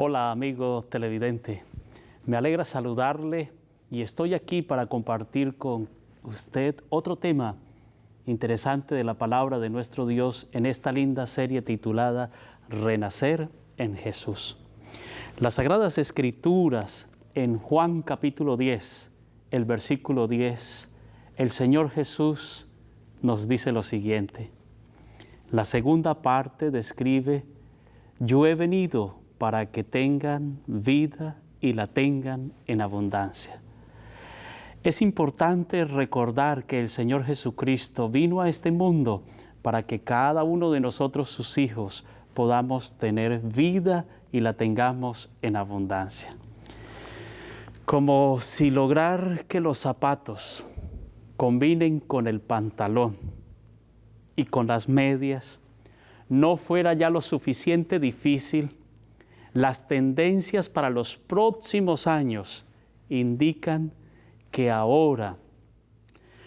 Hola amigo televidente, me alegra saludarle y estoy aquí para compartir con usted otro tema interesante de la palabra de nuestro Dios en esta linda serie titulada Renacer en Jesús. Las Sagradas Escrituras en Juan capítulo 10, el versículo 10, el Señor Jesús nos dice lo siguiente. La segunda parte describe: yo he venido para que tengan vida y la tengan en abundancia. Es importante recordar que el Señor Jesucristo vino a este mundo para que cada uno de nosotros, sus hijos, podamos tener vida y la tengamos en abundancia. Como si lograr que los zapatos combinen con el pantalón y con las medias no fuera ya lo suficiente difícil, las tendencias para los próximos años indican que ahora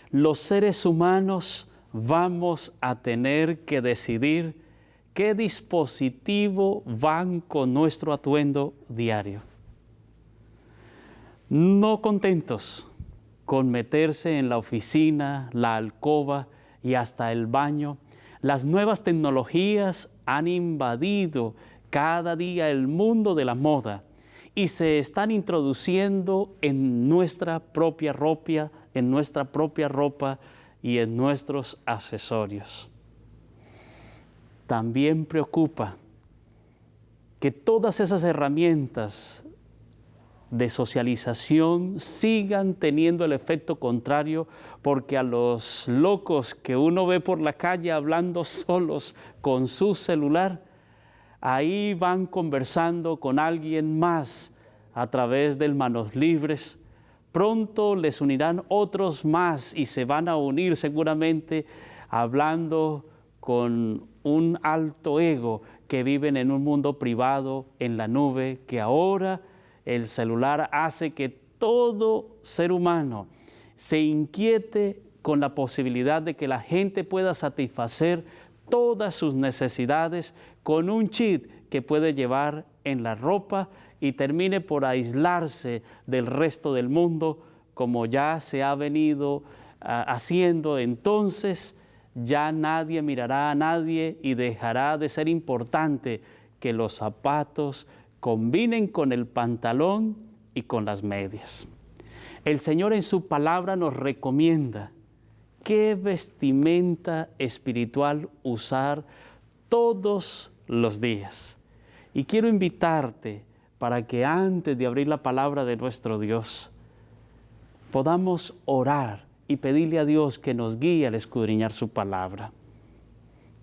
los seres humanos vamos a tener que decidir qué dispositivo van con nuestro atuendo diario. No contentos con meterse en la oficina, la alcoba y hasta el baño, las nuevas tecnologías han invadido cada día el mundo de la moda y se están introduciendo en nuestra propia ropa, y en nuestros accesorios. También preocupa que todas esas herramientas de socialización sigan teniendo el efecto contrario, porque a los locos que uno ve por la calle hablando solos con su celular, ahí van conversando con alguien más a través del Manos Libres. Pronto les unirán otros más y se van a unir seguramente hablando con un alto ego que viven en un mundo privado en la nube, que ahora el celular hace que todo ser humano se inquiete con la posibilidad de que la gente pueda satisfacer todas sus necesidades con un chip que puede llevar en la ropa y termine por aislarse del resto del mundo, como ya se ha venido haciendo. Entonces ya nadie mirará a nadie y dejará de ser importante que los zapatos combinen con el pantalón y con las medias. El Señor en su palabra nos recomienda qué vestimenta espiritual usar todos los días. Y quiero invitarte para que antes de abrir la palabra de nuestro Dios, podamos orar y pedirle a Dios que nos guíe al escudriñar su palabra.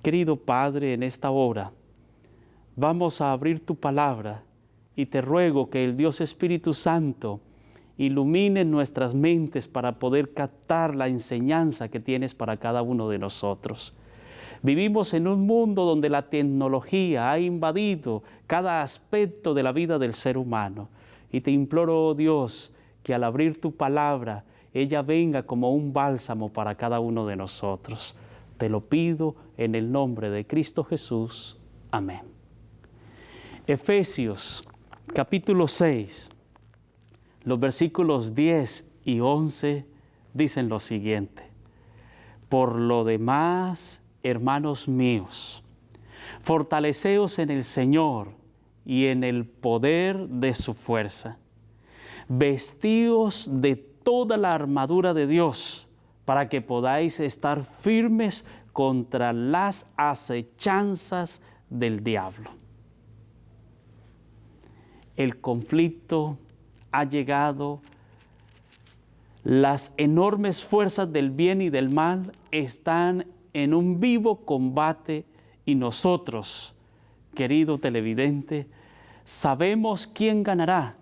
Querido Padre, en esta hora vamos a abrir tu palabra y te ruego que el Dios Espíritu Santo ilumine nuestras mentes para poder captar la enseñanza que tienes para cada uno de nosotros. Vivimos en un mundo donde la tecnología ha invadido cada aspecto de la vida del ser humano. Y te imploro, oh Dios, que al abrir tu palabra, ella venga como un bálsamo para cada uno de nosotros. Te lo pido en el nombre de Cristo Jesús. Amén. Efesios capítulo 6, los versículos 10 y 11 dicen lo siguiente: por lo demás, hermanos míos, fortaleceos en el Señor y en el poder de su fuerza. Vestíos de toda la armadura de Dios para que podáis estar firmes contra las acechanzas del diablo. El conflicto ha llegado, las enormes fuerzas del bien y del mal están en un vivo combate y nosotros, querido televidente, sabemos quién ganará,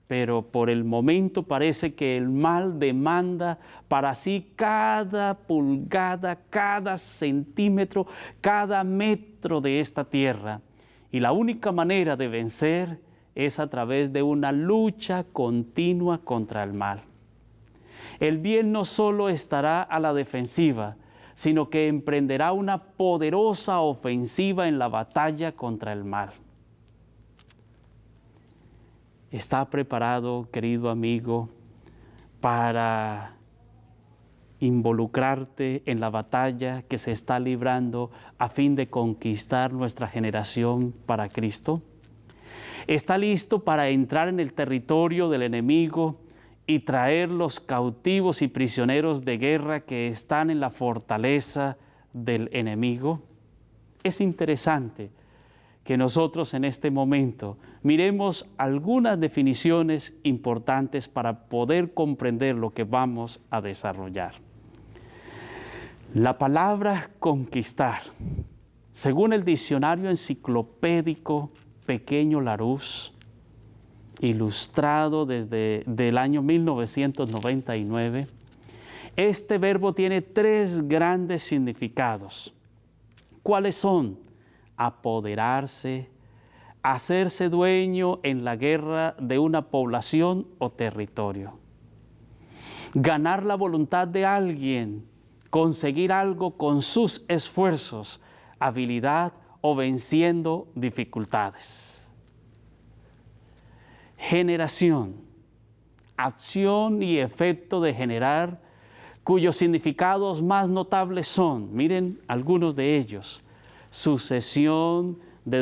pero por el momento parece que el mal demanda para sí cada pulgada, cada centímetro, cada metro de esta tierra. Y la única manera de vencer es a través de una lucha continua contra el mal. El bien no solo estará a la defensiva, sino que emprenderá una poderosa ofensiva en la batalla contra el mal. ¿Está preparado, querido amigo, para involucrarte en la batalla que se está librando a fin de conquistar nuestra generación para Cristo? ¿Está listo para entrar en el territorio del enemigo y traer los cautivos y prisioneros de guerra que están en la fortaleza del enemigo? Es interesante que nosotros en este momento miremos algunas definiciones importantes para poder comprender lo que vamos a desarrollar. La palabra conquistar, según el diccionario enciclopédico Pequeño Larousse, ilustrado desde el año 1999, este verbo tiene 3 grandes significados. ¿Cuáles son? Apoderarse, hacerse dueño en la guerra de una población o territorio. Ganar la voluntad de alguien, conseguir algo con sus esfuerzos, habilidad o venciendo dificultades. Generación, acción y efecto de generar, cuyos significados más notables son, miren algunos de ellos: sucesión de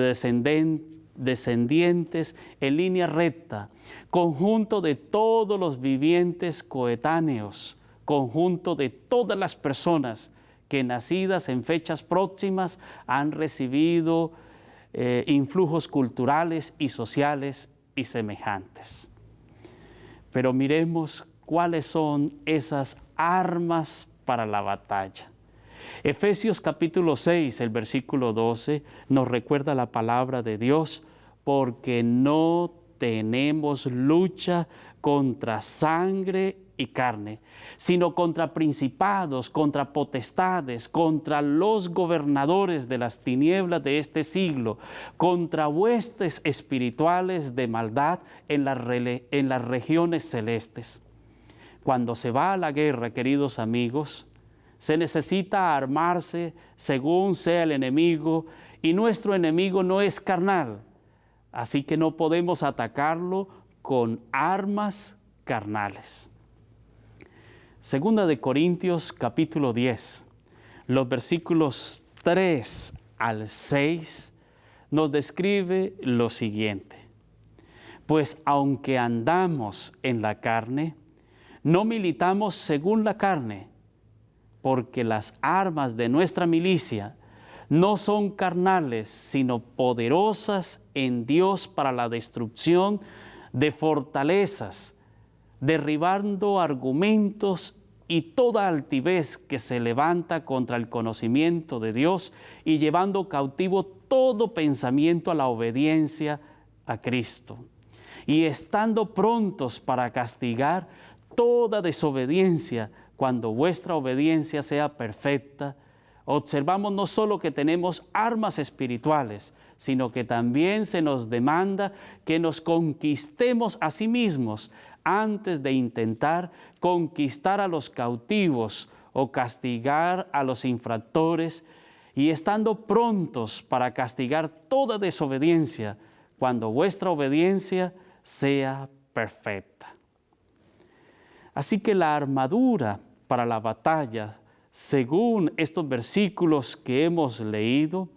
descendientes en línea recta, conjunto de todos los vivientes coetáneos, conjunto de todas las personas que nacidas en fechas próximas han recibido influjos culturales y sociales y semejantes. Pero miremos cuáles son esas armas para la batalla. Efesios capítulo 6, el versículo 12, nos recuerda la palabra de Dios: porque no tenemos lucha contra sangre y carne, sino contra principados, contra potestades, contra los gobernadores de las tinieblas de este siglo, contra huestes espirituales de maldad en las regiones celestes. Cuando se va a la guerra, queridos amigos, se necesita armarse según sea el enemigo, y nuestro enemigo no es carnal, así que no podemos atacarlo con armas carnales. Segunda de Corintios capítulo 10, los versículos 3 al 6 nos describe lo siguiente: pues aunque andamos en la carne, no militamos según la carne, porque las armas de nuestra milicia no son carnales, sino poderosas en Dios para la destrucción de fortalezas, derribando argumentos y toda altivez que se levanta contra el conocimiento de Dios, y llevando cautivo todo pensamiento a la obediencia a Cristo, y estando prontos para castigar toda desobediencia cuando vuestra obediencia sea perfecta. Observamos no solo que tenemos armas espirituales, sino que también se nos demanda que nos conquistemos a sí mismos antes de intentar conquistar a los cautivos o castigar a los infractores, y estando prontos para castigar toda desobediencia cuando vuestra obediencia sea perfecta. Así que la armadura para la batalla, según estos versículos que hemos leído,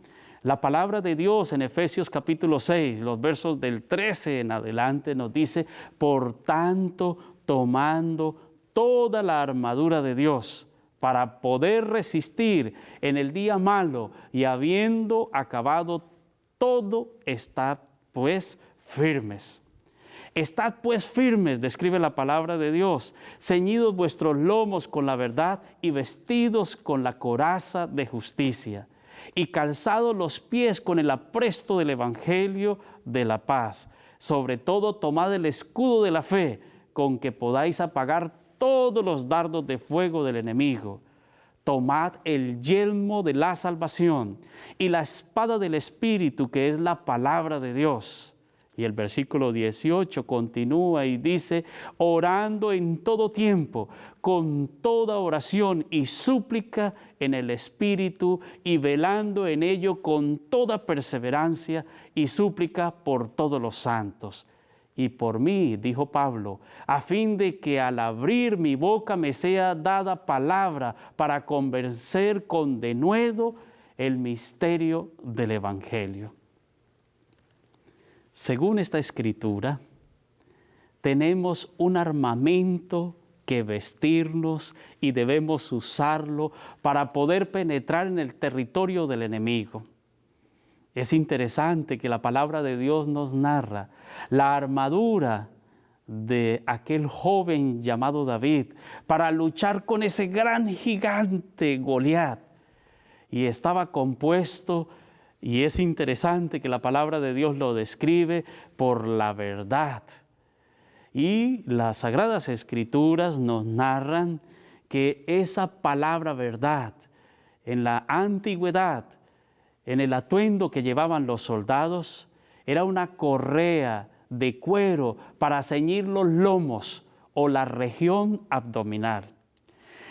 la palabra de Dios en Efesios capítulo 6, los versos del 13 en adelante, nos dice: por tanto, tomando toda la armadura de Dios para poder resistir en el día malo, y habiendo acabado todo, estad pues firmes. Estad pues firmes, describe la palabra de Dios, ceñidos vuestros lomos con la verdad y vestidos con la coraza de justicia, y calzados los pies con el apresto del evangelio de la paz. Sobre todo tomad el escudo de la fe, con que podáis apagar todos los dardos de fuego del enemigo. Tomad el yelmo de la salvación y la espada del Espíritu, que es la palabra de Dios. Y el versículo 18 continúa y dice: orando en todo tiempo, con toda oración y súplica en el Espíritu, y velando en ello con toda perseverancia y súplica por todos los santos. y por mí, dijo Pablo, a fin de que al abrir mi boca me sea dada palabra para convencer con denuedo el misterio del Evangelio. Según esta escritura, tenemos un armamento que vestirnos y debemos usarlo para poder penetrar en el territorio del enemigo. Es interesante que la palabra de Dios nos narra la armadura de aquel joven llamado David para luchar con ese gran gigante Goliat. Y estaba compuesto, y es interesante que la palabra de Dios lo describe, por la verdad. Y las Sagradas Escrituras nos narran que esa palabra verdad en la antigüedad, en el atuendo que llevaban los soldados, era una correa de cuero para ceñir los lomos o la región abdominal.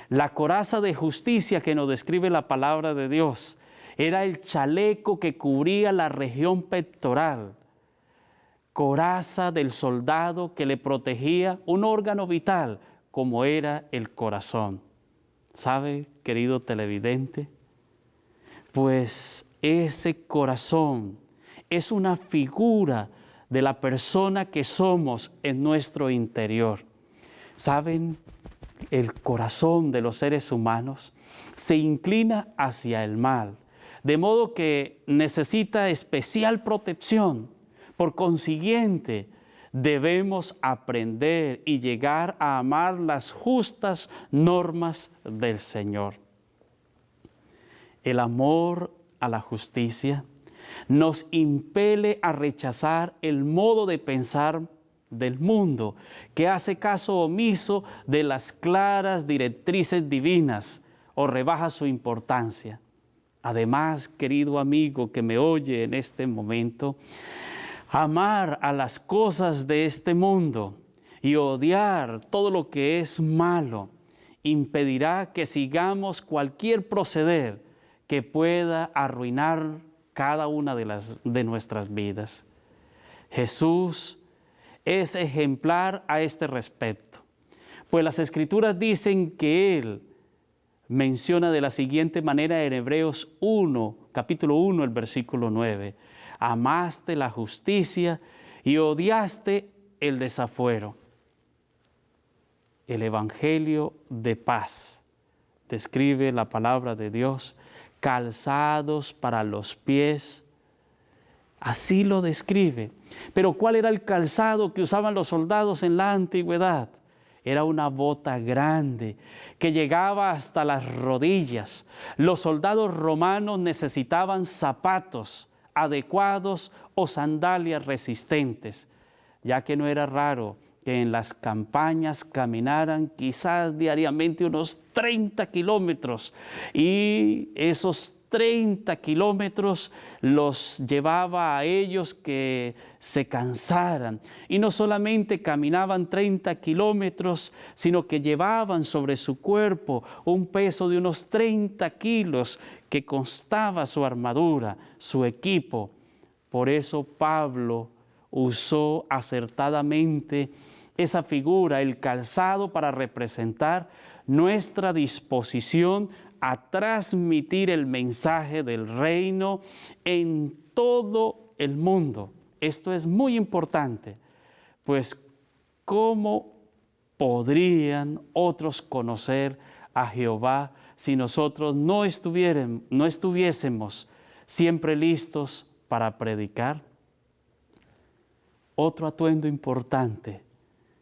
La coraza de justicia que nos describe la palabra de Dios era el chaleco que cubría la región pectoral. Coraza del soldado que le protegía un órgano vital como era el corazón. ¿Sabe, querido televidente? Pues ese corazón es una figura de la persona que somos en nuestro interior. ¿Saben? El corazón de los seres humanos se inclina hacia el mal, de modo que necesita especial protección. Por consiguiente, debemos aprender y llegar a amar las justas normas del Señor. El amor a la justicia nos impele a rechazar el modo de pensar del mundo, que hace caso omiso de las claras directrices divinas o rebaja su importancia. Además, querido amigo que me oye en este momento, amar a las cosas de este mundo y odiar todo lo que es malo impedirá que sigamos cualquier proceder que pueda arruinar cada una de nuestras vidas. Jesús es ejemplar a este respecto, pues las Escrituras dicen que Él menciona de la siguiente manera en Hebreos 1, capítulo 1, el versículo 9, amaste la justicia y odiaste el desafuero. El Evangelio de paz describe la palabra de Dios, calzados para los pies. Así lo describe. Pero ¿cuál era el calzado que usaban los soldados en la antigüedad? Era una bota grande que llegaba hasta las rodillas. Los soldados romanos necesitaban zapatos adecuados o sandalias resistentes, ya que no era raro que en las campañas caminaran quizás diariamente unos 30 kilómetros y esos 30 kilómetros los llevaba a ellos que se cansaran. Y no solamente caminaban 30 kilómetros, sino que llevaban sobre su cuerpo un peso de unos 30 kilos que constaba su armadura, su equipo. Por eso Pablo usó acertadamente esa figura, el calzado, para representar nuestra disposición a transmitir el mensaje del reino en todo el mundo. Esto es muy importante, pues ¿cómo podrían otros conocer a Jehová si nosotros no estuviésemos siempre listos para predicar? Otro atuendo importante,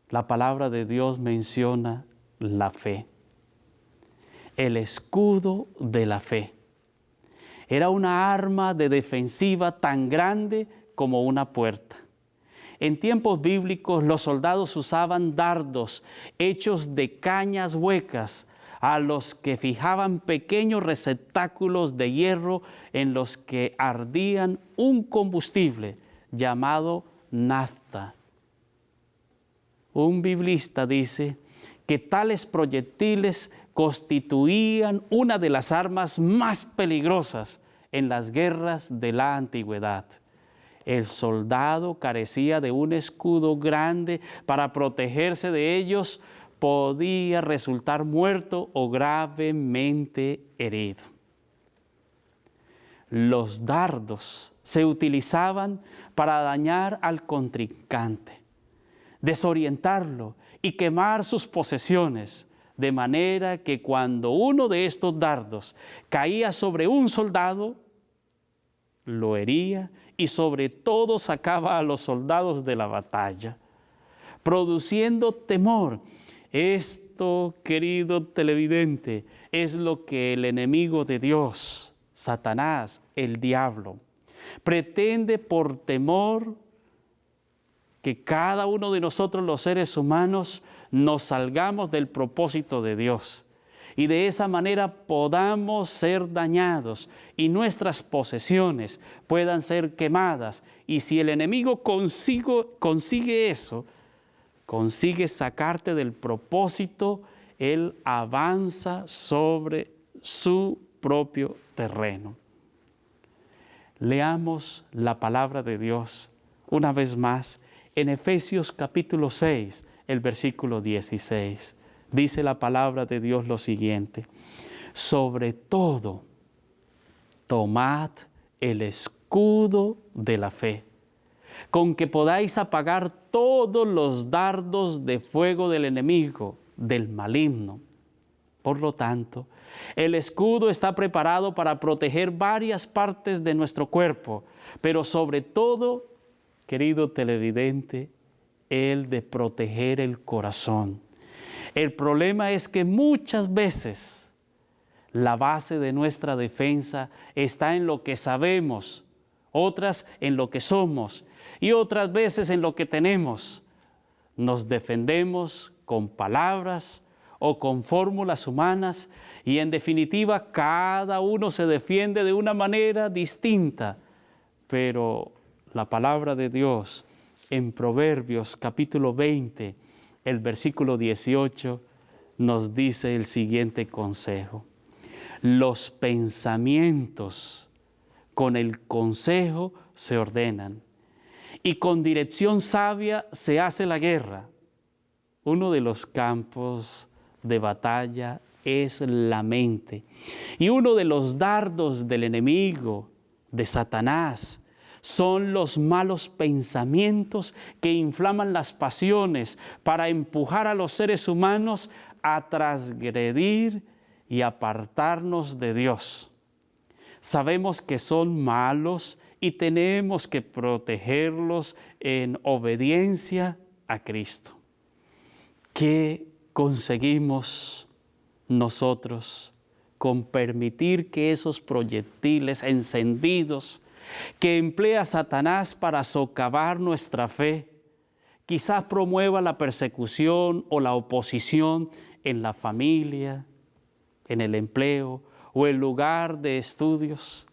la palabra de Dios menciona la fe. El escudo de la fe. Era una arma de defensiva tan grande como una puerta. En tiempos bíblicos los soldados usaban dardos hechos de cañas huecas a los que fijaban pequeños receptáculos de hierro en los que ardían un combustible llamado nafta. Un biblista dice que tales proyectiles constituían una de las armas más peligrosas en las guerras de la antigüedad. El soldado carecía de un escudo grande para protegerse de ellos, podía resultar muerto o gravemente herido. Los dardos se utilizaban para dañar al contrincante, desorientarlo y quemar sus posesiones, de manera que cuando uno de estos dardos caía sobre un soldado, lo hería y sobre todo sacaba a los soldados de la batalla, produciendo temor. Esto, querido televidente, es lo que el enemigo de Dios, Satanás, el diablo, pretende por temor que cada uno de nosotros los seres humanos nos salgamos del propósito de Dios y de esa manera podamos ser dañados y nuestras posesiones puedan ser quemadas. Y si el enemigo consigue eso, consigue sacarte del propósito, él avanza sobre su propio terreno. Leamos la palabra de Dios una vez más en Efesios capítulo 6, el versículo 16. Dice la palabra de Dios lo siguiente: sobre todo, tomad el escudo de la fe, con que podáis apagar todos los dardos de fuego del enemigo, del maligno. Por lo tanto, el escudo está preparado para proteger varias partes de nuestro cuerpo, pero sobre todo, querido televidente, el de proteger el corazón. El problema es que muchas veces la base de nuestra defensa está en lo que sabemos, otras en lo que somos y otras veces en lo que tenemos. Nos defendemos con palabras o con fórmulas humanas y en definitiva cada uno se defiende de una manera distinta. Pero la palabra de Dios en Proverbios capítulo 20, el versículo 18, nos dice el siguiente consejo: los pensamientos con el consejo se ordenan y con dirección sabia se hace la guerra. Uno de los campos de batalla es la mente. Y uno de los dardos del enemigo, de Satanás, son los malos pensamientos que inflaman las pasiones para empujar a los seres humanos a transgredir y apartarnos de Dios. Sabemos que son malos y tenemos que protegerlos en obediencia a Cristo. ¿Qué conseguimos nosotros con permitir que esos proyectiles encendidos que emplea Satanás para socavar nuestra fe, quizás promueva la persecución o la oposición en la familia, en el empleo o el lugar de estudios?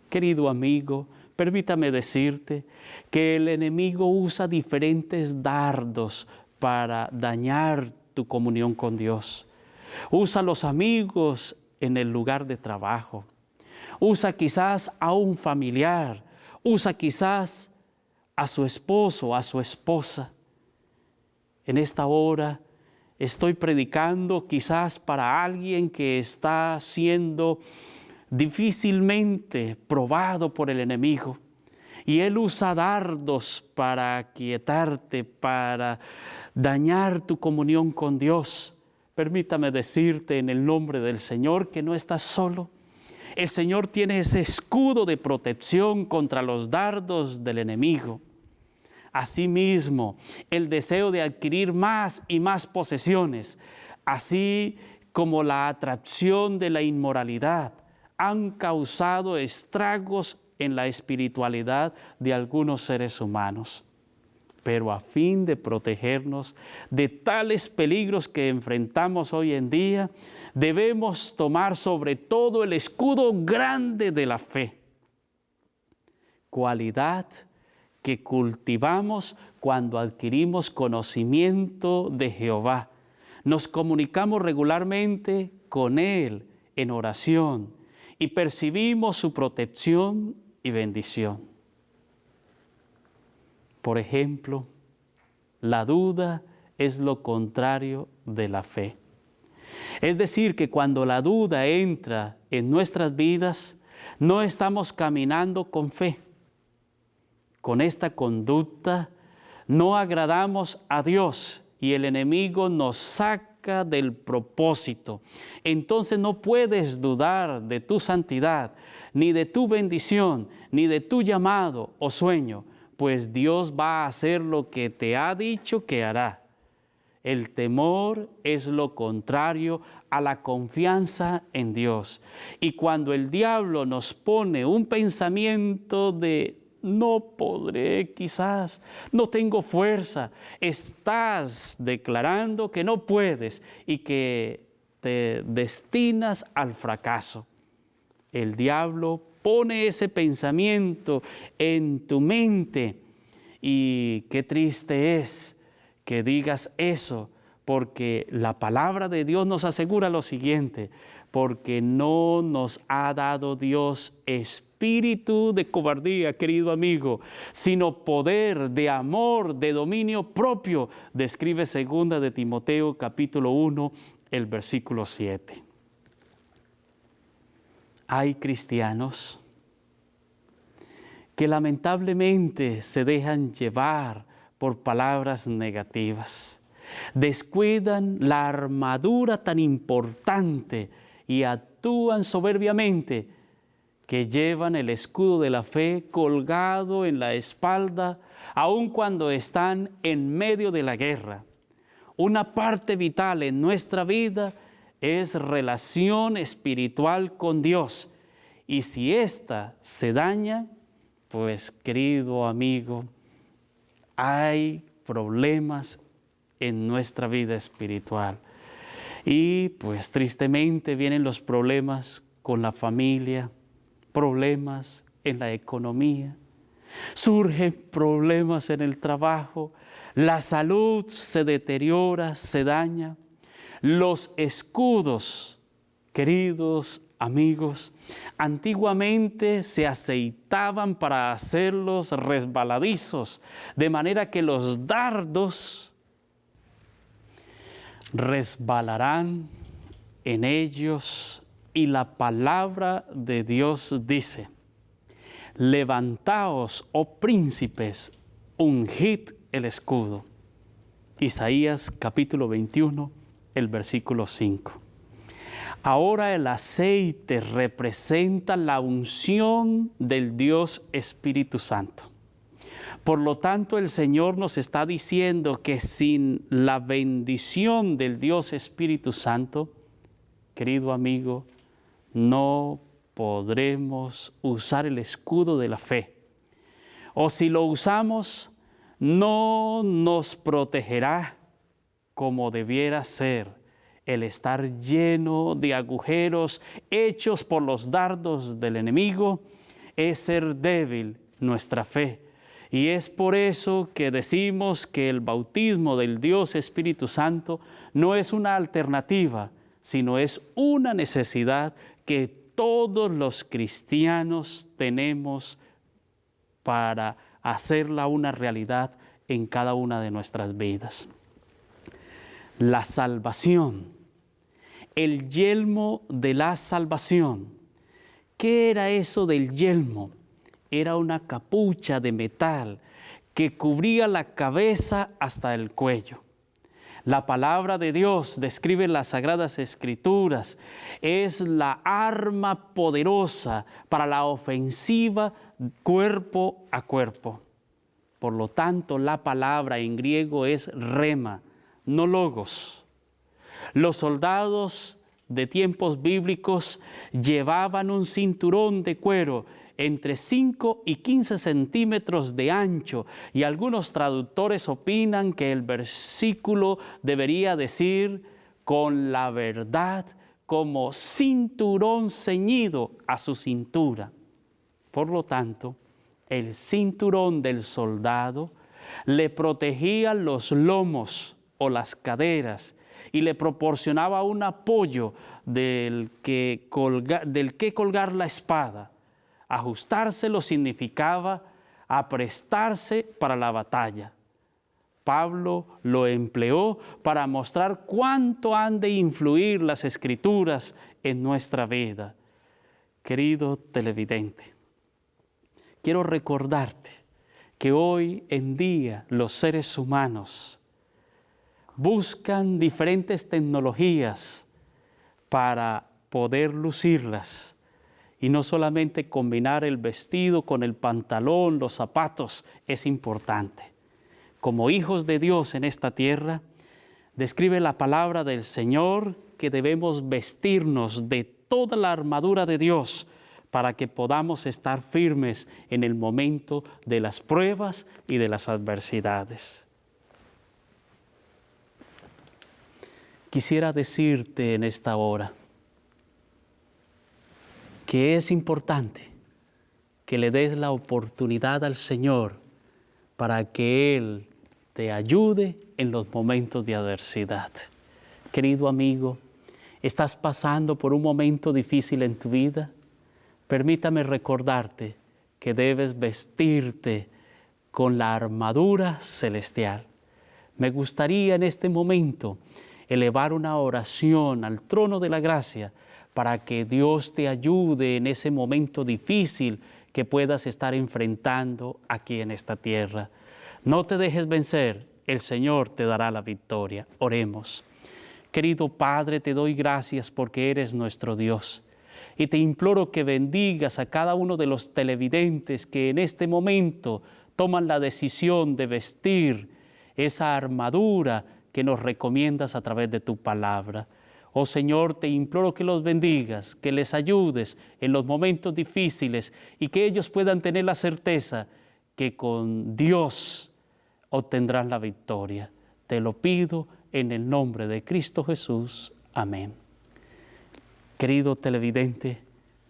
Querido amigo, permítame decirte que el enemigo usa diferentes dardos para dañar tu comunión con Dios. Usa a los amigos en el lugar de trabajo. Usa quizás a un familiar. Usa quizás a su esposo, a su esposa. En esta hora estoy predicando quizás para alguien que está siendo difícilmente probado por el enemigo. Y él usa dardos para aquietarte, para dañar tu comunión con Dios. Permítame decirte en el nombre del Señor que no estás solo. El Señor tiene ese escudo de protección contra los dardos del enemigo. Asimismo, el deseo de adquirir más y más posesiones, así como la atracción de la inmoralidad, han causado estragos en la espiritualidad de algunos seres humanos. Pero a fin de protegernos de tales peligros que enfrentamos hoy en día, debemos tomar sobre todo el escudo grande de la fe, cualidad que cultivamos cuando adquirimos conocimiento de Jehová. Nos comunicamos regularmente con Él en oración y percibimos su protección y bendición. Por ejemplo, la duda es lo contrario de la fe. Es decir, que cuando la duda entra en nuestras vidas, no estamos caminando con fe. Con esta conducta no agradamos a Dios y el enemigo nos saca del propósito. Entonces no puedes dudar de tu santidad, ni de tu bendición, ni de tu llamado o sueño, pues Dios va a hacer lo que te ha dicho que hará. El temor es lo contrario a la confianza en Dios. Y cuando el diablo nos pone un pensamiento de no podré quizás, no tengo fuerza, estás declarando que no puedes y que te destinas al fracaso. El diablo pone ese pensamiento en tu mente y qué triste es que digas eso, porque la palabra de Dios nos asegura lo siguiente: porque no nos ha dado Dios espíritu de cobardía, querido amigo, sino poder, de amor, de dominio propio, describe 2 de Timoteo capítulo 1, el versículo 7. Hay cristianos que lamentablemente se dejan llevar por palabras negativas, descuidan la armadura tan importante y actúan soberbiamente, que llevan el escudo de la fe colgado en la espalda, aun cuando están en medio de la guerra. Una parte vital en nuestra vida es relación espiritual con Dios, y si ésta se daña, pues querido amigo, hay problemas en nuestra vida espiritual. Y pues tristemente vienen los problemas con la familia, problemas en la economía, surgen problemas en el trabajo, la salud se deteriora, se daña. Los escudos, queridos amigos, antiguamente se aceitaban para hacerlos resbaladizos, de manera que los dardos resbalarán en ellos, y la palabra de Dios dice: levantaos, oh príncipes, ungid el escudo. Isaías capítulo 21, el versículo 5. Ahora el aceite representa la unción del Dios Espíritu Santo. Por lo tanto, el Señor nos está diciendo que sin la bendición del Dios Espíritu Santo, querido amigo, no podremos usar el escudo de la fe. O si lo usamos, no nos protegerá como debiera ser. El estar lleno de agujeros hechos por los dardos del enemigo es ser débil nuestra fe. Y es por eso que decimos que el bautismo del Dios Espíritu Santo no es una alternativa, sino es una necesidad que todos los cristianos tenemos para hacerla una realidad en cada una de nuestras vidas. La salvación, el yelmo de la salvación. ¿Qué era eso del yelmo? Era una capucha de metal que cubría la cabeza hasta el cuello. La palabra de Dios describe en las Sagradas Escrituras, es la arma poderosa para la ofensiva cuerpo a cuerpo. Por lo tanto, la palabra en griego es rema, no logos. Los soldados de tiempos bíblicos llevaban un cinturón de cuero entre 5 y 15 centímetros de ancho, y algunos traductores opinan que el versículo debería decir: con la verdad como cinturón ceñido a su cintura. Por lo tanto, el cinturón del soldado le protegía los lomos o las caderas y le proporcionaba un apoyo del que colgar la espada. Ajustárselo significaba a prestarse para la batalla. Pablo lo empleó para mostrar cuánto han de influir las Escrituras en nuestra vida. Querido televidente, quiero recordarte que hoy en día los seres humanos buscan diferentes tecnologías para poder lucirlas y no solamente combinar el vestido con el pantalón, los zapatos, es importante. Como hijos de Dios en esta tierra, describe la palabra del Señor que debemos vestirnos de toda la armadura de Dios para que podamos estar firmes en el momento de las pruebas y de las adversidades. Quisiera decirte en esta hora que es importante que le des la oportunidad al Señor para que Él te ayude en los momentos de adversidad. Querido amigo, ¿estás pasando por un momento difícil en tu vida? Permítame recordarte que debes vestirte con la armadura celestial. Me gustaría en este momento elevar una oración al trono de la gracia para que Dios te ayude en ese momento difícil que puedas estar enfrentando aquí en esta tierra. No te dejes vencer, el Señor te dará la victoria. Oremos. Querido Padre, te doy gracias porque eres nuestro Dios. Y te imploro que bendigas a cada uno de los televidentes que en este momento toman la decisión de vestir esa armadura que nos recomiendas a través de tu palabra. Oh Señor, te imploro que los bendigas, que les ayudes en los momentos difíciles y que ellos puedan tener la certeza que con Dios obtendrán la victoria. Te lo pido en el nombre de Cristo Jesús. Amén. Querido televidente,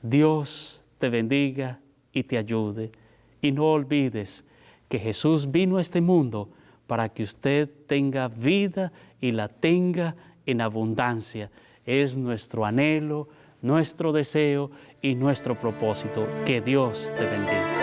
Dios te bendiga y te ayude. Y no olvides que Jesús vino a este mundo para que usted tenga vida y la tenga en abundancia. Es nuestro anhelo, nuestro deseo y nuestro propósito. Que Dios te bendiga.